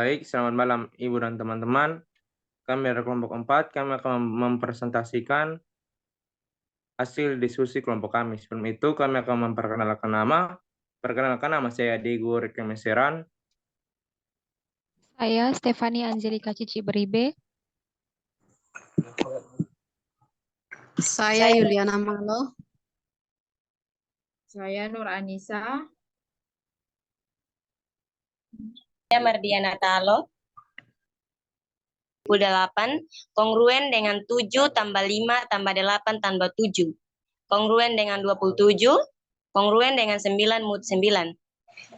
Baik, selamat malam Ibu dan teman-teman. Kami dari kelompok 4, kami akan mempresentasikan hasil diskusi kelompok kami. Sebelum itu, kami akan memperkenalkan nama. Perkenalkan, nama saya Diego Rekemeseran. Saya Stefani Angelika Cici Beribe. Saya Yuliana Malo. Saya Nur Anissa. Saya Mardiana Talo. 8 kongruen dengan 7 tambah 5 tambah 8 tambah 7. Kongruen dengan 27, kongruen dengan 9 mut 9.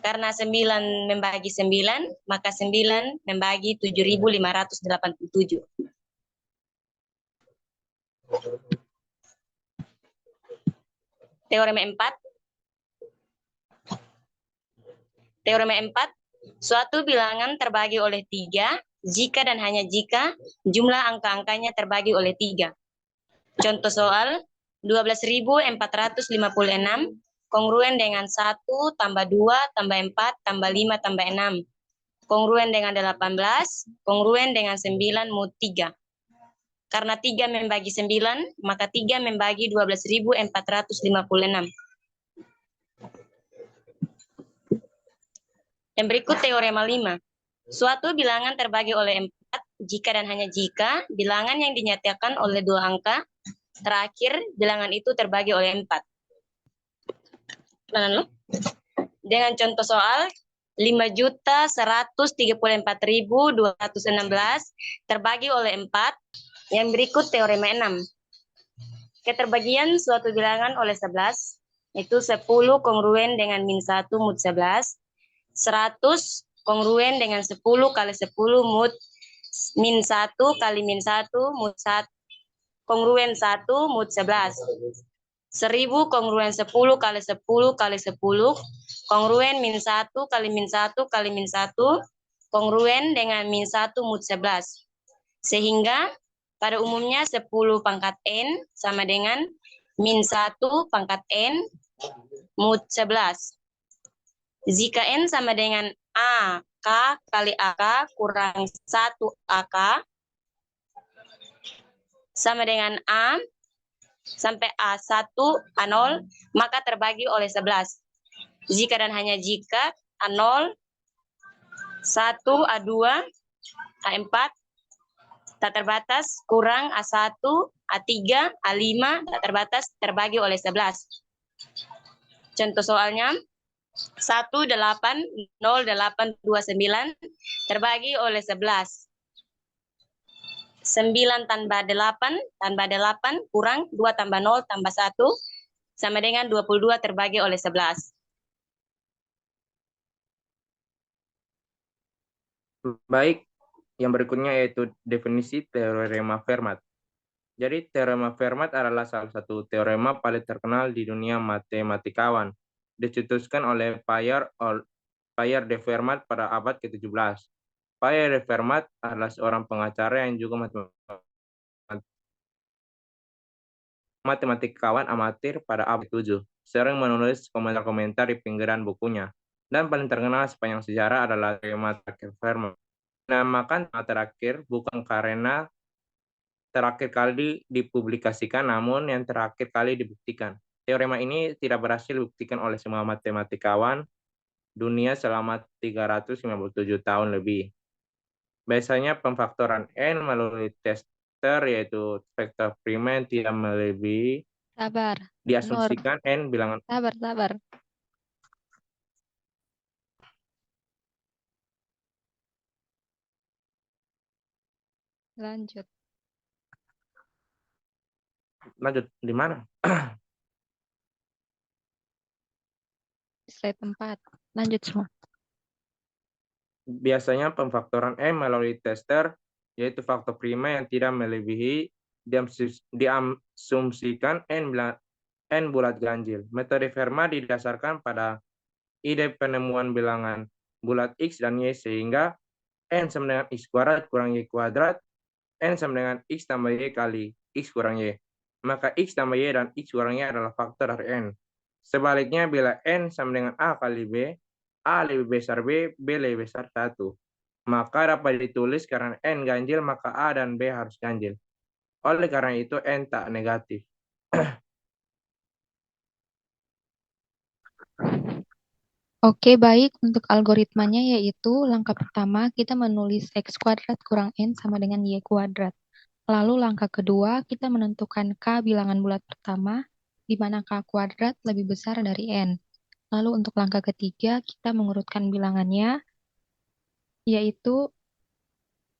Karena 9 membagi 9, maka 9 membagi 7.587. Teorema 4. Teorema 4, suatu bilangan terbagi oleh 3 jika dan hanya jika jumlah angka-angkanya terbagi oleh 3. Contoh soal 12.456 kongruen dengan 1 tambah 2 tambah 4 tambah 5 tambah 6. Kongruen dengan 18, kongruen dengan 9 mut 3. Karena 3 membagi 9, maka 3 membagi 12.456. Yang berikut teorema 5. Suatu bilangan terbagi oleh 4 jika dan hanya jika bilangan yang dinyatakan oleh 2 angka terakhir bilangan itu terbagi oleh 4. Dengan contoh soal 5.134.216 terbagi oleh 4. Yang berikut teorema 6. Keterbagian suatu bilangan oleh 11 itu 10 kongruen dengan min 1 mut 11. 100 kongruen dengan 10 kali 10 mut min 1 kali min 1 mut 1 kongruen 1 mut 11. 1000 kongruen 10 kali 10 kali 10 kongruen min 1 kali min 1 kali min 1 kongruen dengan min 1 mut 11. Sehingga pada umumnya 10 pangkat n sama dengan min 1 pangkat n mut 11. Jika n sama dengan AK kali AK kurang 1 AK sama dengan A sampai A1, A0, maka terbagi oleh 11. Jika dan hanya jika A0, 1, A2, A4, tak terbatas, kurang A1, A3, A5, tak terbatas, terbagi oleh 11. Contoh soalnya, 180829 terbagi oleh 11. 9 tambah 8 kurang 2 tambah 0 tambah 1 sama dengan 22 terbagi oleh 11. Baik, yang berikutnya yaitu definisi teorema Fermat. Jadi, teorema Fermat adalah salah satu teorema paling terkenal di dunia matematikawan. Dicetuskan oleh Pierre de Fermat pada abad ke-17. Pierre de Fermat adalah seorang pengacara yang juga matematikawan amatir pada abad ke-7. Sering menulis komentar-komentar di pinggiran bukunya. Dan paling terkenal sepanjang sejarah adalah teorema terakhir Fermat. Dinamakan teorema terakhir bukan karena terakhir kali dipublikasikan, namun yang terakhir kali dibuktikan. Teorema ini tidak berhasil dibuktikan oleh semua matematikawan dunia selama 357 tahun lebih. Biasanya pemfaktoran n melalui tester yaitu vektor prima yang tidak melebihi Sabar, diasumsikan n bilangan. sabar. Lanjut di mana? slide 4. Lanjut semua. Biasanya pemfaktoran n melalui tester yaitu faktor prima yang tidak melebihi diasumsikan n bulat ganjil. Metode Fermat didasarkan pada ide penemuan bilangan bulat x dan y sehingga n sama dengan x kuadrat kurang y kuadrat, n sama dengan x tambah y kali x kurang y. Maka x tambah y dan x kurang y adalah faktor dari n. Sebaliknya bila n sama dengan a kali b, a lebih besar b, b lebih besar 1. maka dapat ditulis karena N ganjil, maka A dan B harus ganjil. Oleh karena itu, N tak negatif. Oke, baik. Untuk algoritmanya yaitu langkah pertama kita menulis X kuadrat kurang N sama dengan Y kuadrat. Lalu langkah kedua kita menentukan K bilangan bulat pertama, di mana K kuadrat lebih besar dari N. Lalu untuk langkah ketiga kita mengurutkan bilangannya, yaitu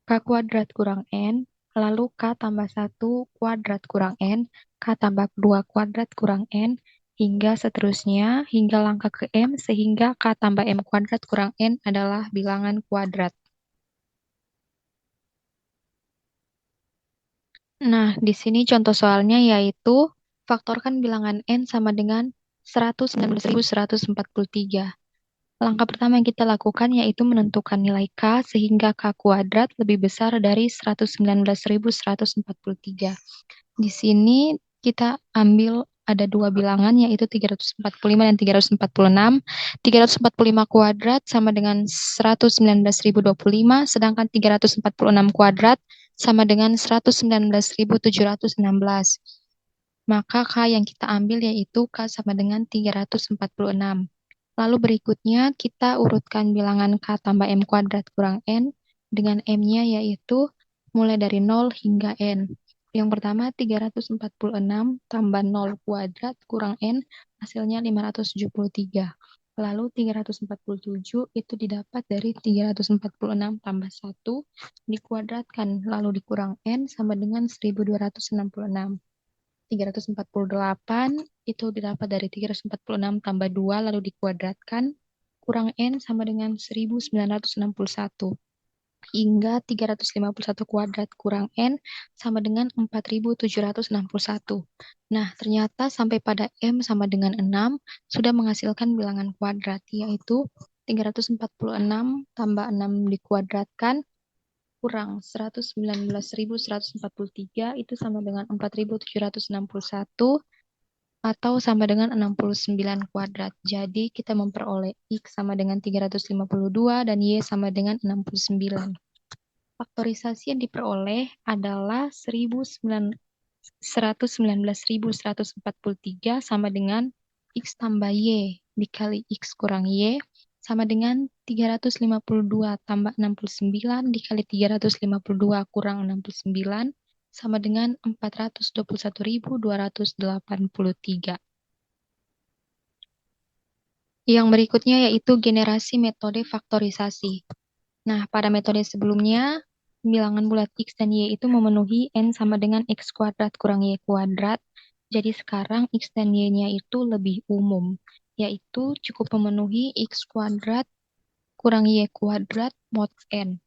K kuadrat kurang N, lalu K tambah 1 kuadrat kurang N, K tambah 2 kuadrat kurang N, hingga seterusnya, hingga langkah ke M, sehingga K tambah M kuadrat kurang N adalah bilangan kuadrat. Nah, di sini contoh soalnya yaitu faktorkan bilangan N sama dengan 119.143. Langkah pertama yang kita lakukan yaitu menentukan nilai K sehingga K kuadrat lebih besar dari 119.143. Di sini kita ambil ada dua bilangan yaitu 345 dan 346. 345 kuadrat sama dengan 119.025, sedangkan 346 kuadrat sama dengan 119.716. Maka K yang kita ambil yaitu K sama dengan 346. Lalu berikutnya kita urutkan bilangan K tambah M kuadrat kurang N dengan M-nya yaitu mulai dari 0 hingga N. Yang pertama 346 tambah 0 kuadrat kurang N hasilnya 573. Lalu 347 itu didapat dari 346 tambah 1 dikuadratkan lalu dikurang N sama dengan 1266. 348 itu didapat dari 346 tambah 2 lalu dikuadratkan kurang N sama dengan 1961 hingga 351 kuadrat kurang N sama dengan 4761. Nah, ternyata sampai pada M sama dengan 6 sudah menghasilkan bilangan kuadrat yaitu 346 tambah 6 dikuadratkan kurang 119.143 itu sama dengan 4.761 atau sama dengan 69 kuadrat. Jadi kita memperoleh X sama dengan 352 dan Y sama dengan 69. Faktorisasi yang diperoleh adalah 119.143 sama dengan X tambah Y dikali X kurang Y sama dengan 352 tambah 69 dikali 352 kurang 69 sama dengan 421.283. Yang berikutnya yaitu generasi metode faktorisasi. Nah, pada metode sebelumnya, bilangan bulat X dan Y itu memenuhi N sama dengan X kuadrat kurang Y kuadrat. Jadi sekarang X dan Y-nya itu lebih umum, yaitu cukup memenuhi X kuadrat kurang Y kuadrat mod N.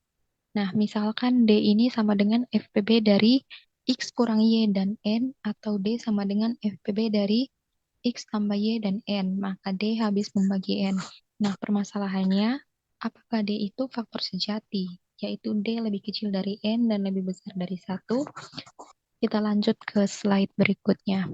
Nah, misalkan D ini sama dengan FPB dari X kurang Y dan N, atau D sama dengan FPB dari X tambah Y dan N, maka D habis membagi N. Nah, permasalahannya, apakah D itu faktor sejati, yaitu D lebih kecil dari N dan lebih besar dari 1? Kita lanjut ke slide berikutnya.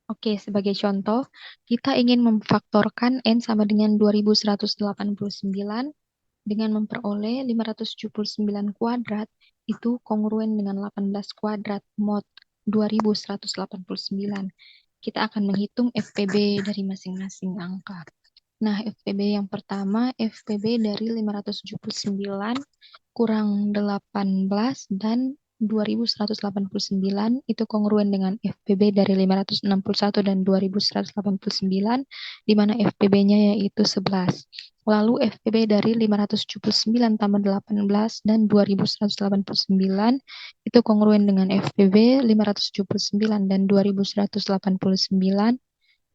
Oke, sebagai contoh, kita ingin memfaktorkan N sama dengan 2189 dengan memperoleh 579 kuadrat itu kongruen dengan 18 kuadrat mod 2189. Kita akan menghitung FPB dari masing-masing angka. Nah, FPB yang pertama, FPB dari 579 kurang 18 dan 2189 itu kongruen dengan FPB dari 561 dan 2189, di mana FPB-nya yaitu 11. Lalu FPB dari 579 tambah 18 dan 2189 itu kongruen dengan FPB 579 dan 2189,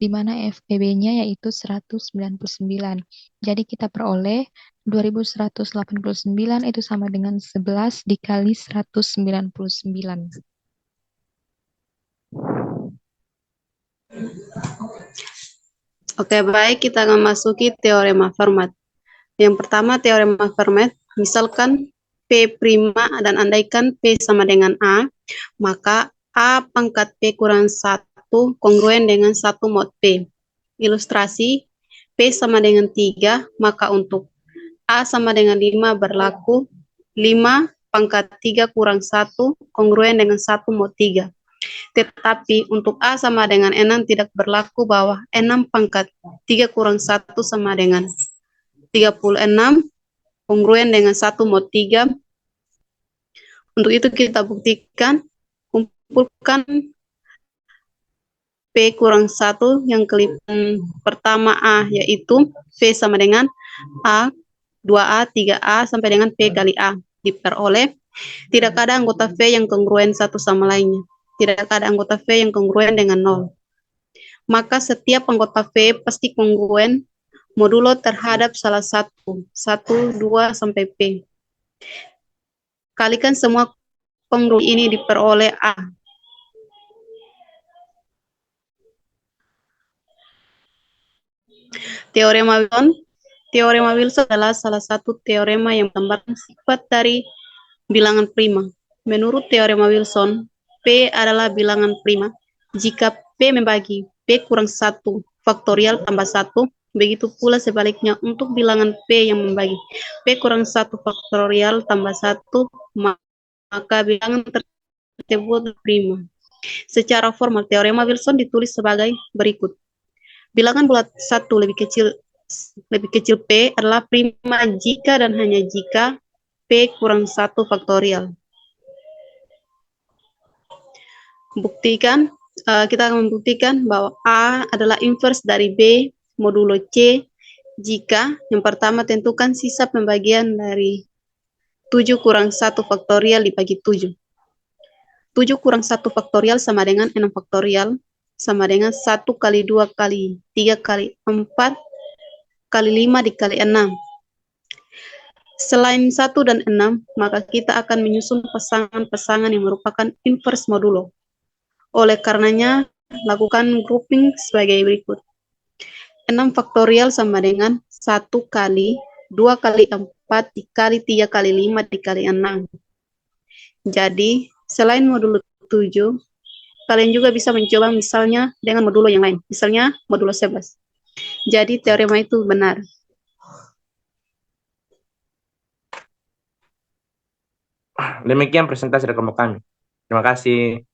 di mana FPB-nya yaitu 199. Jadi kita peroleh 2189 itu sama dengan 11 dikali 199. Oke, baik, kita akan masuki teorema Fermat. Yang pertama, teorema Fermat, misalkan P' dan andaikan P sama dengan A, maka A pangkat P kurang 1 kongruen dengan 1 mod P. Ilustrasi, P sama dengan 3, maka untuk A sama dengan 5 berlaku 5 pangkat 3 kurang 1 kongruen dengan 1 mod 3. Tetapi untuk A sama dengan 6 tidak berlaku bahwa 6 pangkat 3 kurang 1 sama dengan 36 kongruen dengan 1 mod 3. Untuk itu kita buktikan, kumpulkan P kurang 1 yang kelipan pertama A, yaitu P sama dengan A, 2A, 3A, sampai dengan P kali A. Diperoleh, tidak ada anggota V yang kongruen satu sama lainnya. Tidak ada anggota V yang kongruen dengan 0. Maka setiap anggota V pasti kongruen modulo terhadap salah satu, 1, 2, sampai P. Kalikan semua kongruen ini diperoleh A. Teorema Wilson adalah salah satu teorema yang menggambarkan sifat dari bilangan prima. Menurut teorema Wilson, P adalah bilangan prima jika P membagi P kurang 1 faktorial tambah 1, begitu pula sebaliknya untuk bilangan P yang membagi P kurang 1 faktorial tambah 1, maka bilangan tersebut prima. Secara formal, teorema Wilson ditulis sebagai berikut. Bilangan bulat 1 lebih kecil P adalah prima jika dan hanya jika P kurang 1 faktorial. Kita akan membuktikan bahwa A adalah inverse dari B modulo C jika yang pertama tentukan sisa pembagian dari 7 kurang 1 faktorial dibagi 7. 7 kurang 1 faktorial sama dengan 6 faktorial, sama dengan 1 kali 2 kali 3 kali 4 kali 5 dikali 6. Selain 1 dan 6, maka kita akan menyusun pasangan-pasangan yang merupakan inverse modulo. Oleh karenanya, lakukan grouping sebagai berikut. 6 faktorial sama dengan 1 kali 2 kali 4 dikali 3 kali 5 dikali 6. Jadi, selain modulo 7, kalian juga bisa mencoba misalnya dengan modulo yang lain. Misalnya modulo 11. Jadi, teorema itu benar. Demikian presentasi dari kelompok kami. Terima kasih.